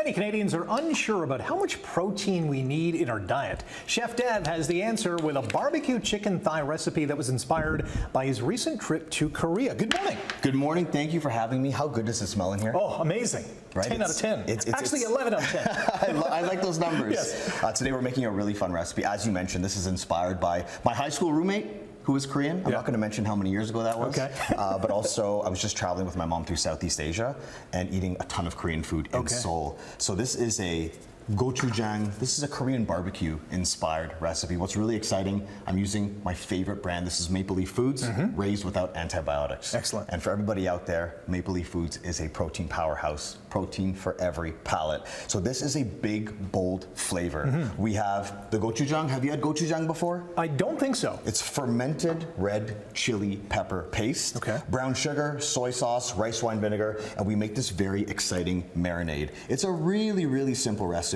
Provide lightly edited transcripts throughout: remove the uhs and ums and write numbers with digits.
Many Canadians are unsure about how much protein we need in our diet. Chef Dev has the answer with a barbecue chicken thigh recipe that was inspired by his recent trip to Korea. Good morning. Good morning. Thank you for having me. How good does it smell in here? Oh, amazing. Right? 10 out of 10. Actually, 11 out of 10. I like those numbers. Yes. Today we're making a really fun recipe. As you mentioned, this is inspired by my high school roommate, who is Korean. I'm not going to mention how many years ago that was. Okay. But also, I was just traveling with my mom through Southeast Asia and eating a ton of Korean food in Seoul. So this is a gochujang. This is a Korean barbecue inspired recipe. What's really exciting, I'm using my favorite brand. This is Maple Leaf Foods, raised without antibiotics. Excellent. And for everybody out there, Maple Leaf Foods is a protein powerhouse. Protein for every palate. So this is a big, bold flavor. We have the gochujang. Have you had gochujang before? I don't think so. It's fermented red chili pepper paste, brown sugar, soy sauce, rice wine vinegar, and we make this very exciting marinade. It's a really, really simple recipe.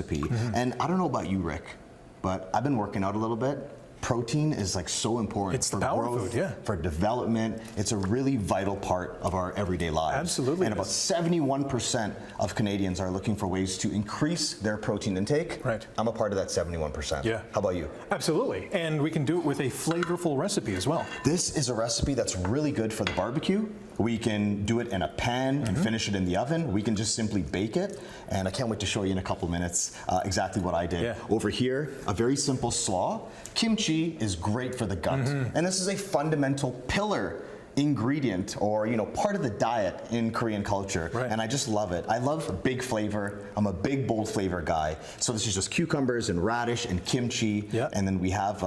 And I don't know about you, Rick, but I've been working out a little bit. Protein is like so important for growth, for development. It's a really vital part of our everyday lives. Absolutely. And about 71% of Canadians are looking for ways to increase their protein intake. Right. I'm a part of that 71%. Yeah. How about you? Absolutely. And we can do it with a flavorful recipe as well. This is a recipe that's really good for the barbecue. We can do it in a pan and finish it in the oven. We can just simply bake it. And I can't wait to show you in a couple minutes exactly what I did. Over here, a very simple slaw. Kimchi is great for the gut. And this is a fundamental pillar ingredient or part of the diet in Korean culture. And I just love it. I love big flavor. I'm a big bold flavor guy. So this is just cucumbers and radish and kimchi. And then we have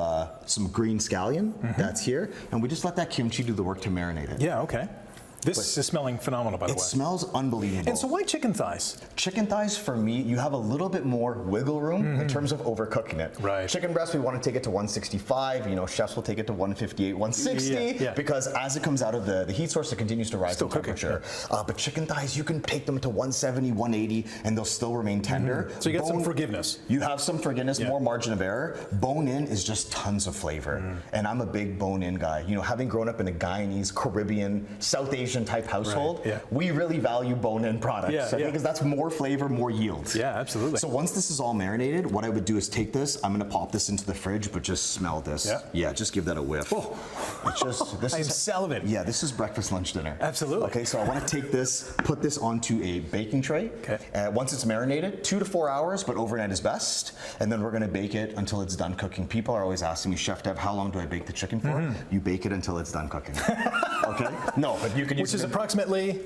some green scallion that's here. And we just let that kimchi do the work to marinate it. Yeah, okay. This is smelling phenomenal, by the way. It smells unbelievable. And so why chicken thighs? Chicken thighs, for me, you have a little bit more wiggle room in terms of overcooking it. Right. Chicken breast, we want to take it to 165. Chefs will take it to 158, 160, because as it comes out of the heat source, it continues to rise in temperature. But chicken thighs, you can take them to 170, 180, and they'll still remain tender. So you get some forgiveness. You have some forgiveness, more margin of error. Bone-in is just tons of flavor. And I'm a big bone-in guy. Having grown up in a Guyanese, Caribbean, South Asian type household, we really value bone-in products. Because that's more flavor, more yield. Yeah, absolutely. So once this is all marinated, what I would do is take this, I'm gonna pop this into the fridge, but just smell this. Yeah, just give that a whiff. It's just, I'm salivating. Yeah, this is breakfast, lunch, dinner. Absolutely. Okay, so I wanna take this, put this onto a baking tray. Once it's marinated, 2 to 4 hours, but overnight is best. And then we're gonna bake it until it's done cooking. People are always asking me, Chef Dev, how long do I bake the chicken for? You bake it until it's done cooking. Okay? No, but you can use Which is approximately?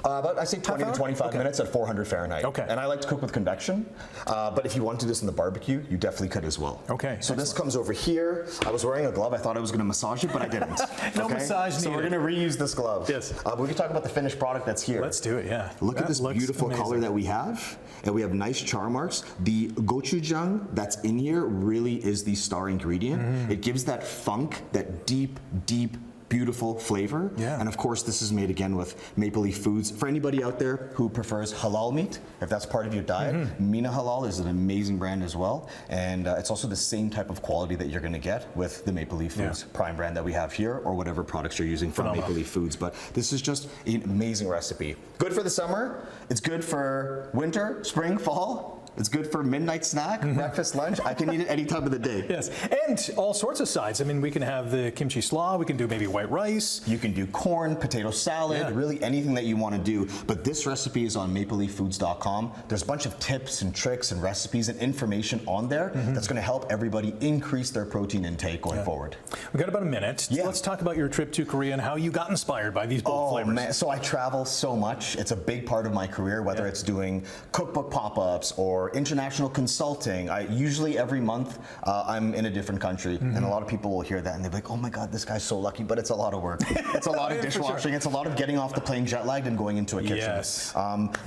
About, I say 20 to 25 minutes at 400 Fahrenheit. And I like to cook with convection, but if you want to do this in the barbecue, you definitely could as well. So this comes over here. I was wearing a glove. I thought I was going to massage it, but I didn't. No massage needed. So we're going to reuse this glove. But we can talk about the finished product that's here. Let's do it, Look at this beautiful color that we have, and we have nice char marks. The gochujang that's in here really is the star ingredient. It gives that funk, that deep, deep, beautiful flavor. And of course, this is made again with Maple Leaf Foods. For anybody out there who prefers halal meat, if that's part of your diet, Mina Halal is an amazing brand as well. And it's also the same type of quality that you're gonna get with the Maple Leaf Foods Prime brand that we have here, or whatever products you're using from Maple Leaf Foods. But this is just an amazing recipe. Good for the summer. It's good for winter, spring, fall. It's good for midnight snack, breakfast, lunch. I can eat it any time of the day. And all sorts of sides. I mean, we can have the kimchi slaw. We can do maybe white rice. You can do corn, potato salad, really anything that you want to do. But this recipe is on mapleleaffoods.com. There's a bunch of tips and tricks and recipes and information on there that's going to help everybody increase their protein intake going forward. We've got about a minute. Let's talk about your trip to Korea and how you got inspired by these bold flavors. Man. So I travel so much. It's a big part of my career, whether it's doing cookbook pop-ups or international consulting. Usually every month I'm in a different country, and a lot of people will hear that and they're like, oh my God, this guy's so lucky, but it's a lot of work. It's a lot of dishwashing. It's a lot of getting off the plane jet lagged and going into a kitchen.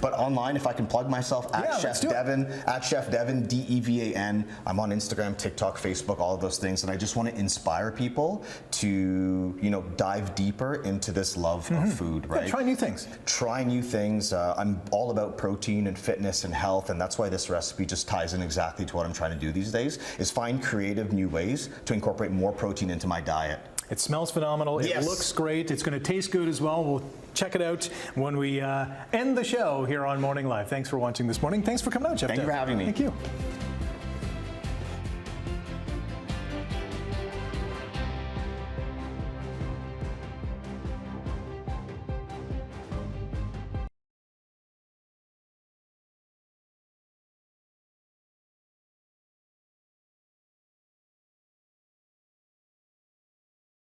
But online, if I can plug myself, at Chef Devin, D-E-V-A-N. I'm on Instagram, TikTok, Facebook, all of those things, and I just want to inspire people to dive deeper into this love of food, right? Try new things. Try new things. I'm all about protein and fitness and health, and that's why this recipe just ties in exactly to what I'm trying to do these days, is find creative new ways to incorporate more protein into my diet. It smells phenomenal. It Yes. looks great. It's going to taste good as well. We'll check it out when we end the show here on Morning Live. Thanks for watching this morning. Thanks for coming out, Chef Thank you Dev. for having me. Thank you.